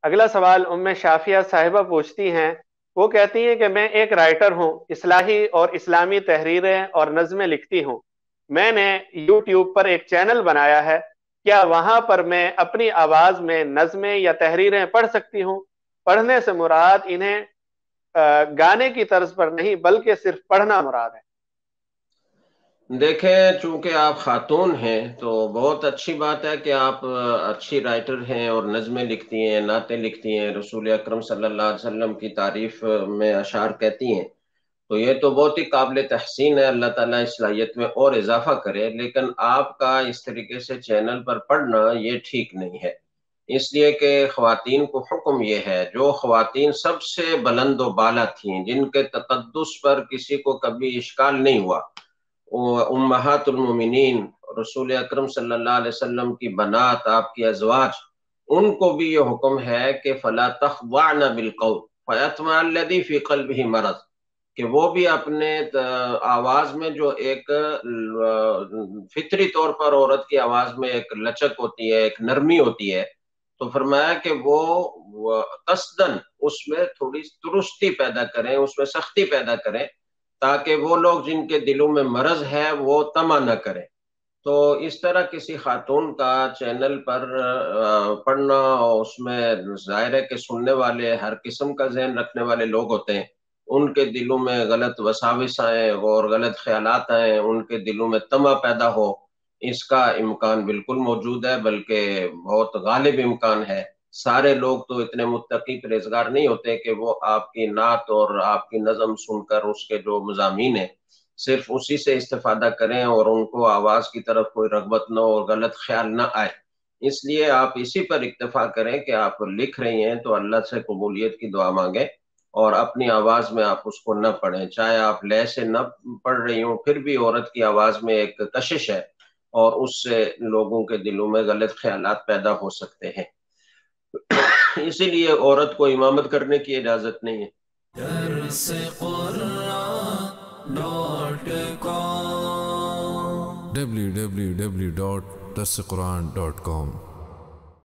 اگلا سوال شافیہ صاحبہ پوچھتی ہیں، وہ کہتی ہیں کہ میں ایک رائٹر ہوں، اصلاحی اور اسلامی تحریریں اور نظمیں لکھتی ہوں۔ میں نے یوٹیوب پر ایک چینل بنایا ہے، کیا وہاں پر میں اپنی آواز میں نظمیں یا تحریریں پڑھ سکتی ہوں؟ پڑھنے سے مراد انہیں گانے کی طرز پر نہیں بلکہ صرف پڑھنا مراد ہے۔ دیکھیں، چونکہ آپ خاتون ہیں تو بہت اچھی بات ہے کہ آپ اچھی رائٹر ہیں اور نظمیں لکھتی ہیں، نعتیں لکھتی ہیں، رسول اکرم صلی اللہ علیہ وسلم کی تعریف میں اشعار کہتی ہیں، تو یہ تو بہت ہی قابل تحسین ہے۔ اللہ تعالیٰ اس صلاحیت میں اور اضافہ کرے، لیکن آپ کا اس طریقے سے چینل پر پڑھنا یہ ٹھیک نہیں ہے، اس لیے کہ خواتین کو حکم یہ ہے، جو خواتین سب سے بلند و بالا تھیں، جن کے تقدس پر کسی کو کبھی اشکال نہیں ہوا، امہات المومنین، رسول اکرم صلی اللہ علیہ وسلم کی بنات، آپ کی ازواج، ان کو بھی یہ حکم ہے کہ فلا تخضعن بالقول فیطمع الذی فی قلبہ مرض، کہ وہ بھی اپنے آواز میں جو ایک فطری طور پر عورت کی آواز میں ایک لچک ہوتی ہے، ایک نرمی ہوتی ہے، تو فرمایا کہ وہ قصدن اس میں تھوڑی درستی پیدا کریں، اس میں سختی پیدا کریں، تاکہ وہ لوگ جن کے دلوں میں مرض ہے وہ طمع نہ کریں۔ تو اس طرح کسی خاتون کا چینل پر پڑھنا، اور اس میں ظاہر ہے کہ سننے والے ہر قسم کا ذہن رکھنے والے لوگ ہوتے ہیں، ان کے دلوں میں غلط وساوس آئیں اور غلط خیالات آئیں، ان کے دلوں میں طمع پیدا ہو، اس کا امکان بالکل موجود ہے، بلکہ بہت غالب امکان ہے۔ سارے لوگ تو اتنے متقی پرہیزگار نہیں ہوتے کہ وہ آپ کی نعت اور آپ کی نظم سن کر اس کے جو مضامین ہیں صرف اسی سے استفادہ کریں اور ان کو آواز کی طرف کوئی رغبت نہ ہو اور غلط خیال نہ آئے۔ اس لیے آپ اسی پر اکتفا کریں کہ آپ لکھ رہی ہیں تو اللہ سے قبولیت کی دعا مانگیں، اور اپنی آواز میں آپ اس کو نہ پڑھیں، چاہے آپ لے سے نہ پڑھ رہی ہوں، پھر بھی عورت کی آواز میں ایک کشش ہے، اور اس سے لوگوں کے دلوں میں غلط خیالات پیدا ہو سکتے ہیں۔ اسی لیے عورت کو امامت کرنے کی اجازت نہیں ہے۔ www.darsequran.com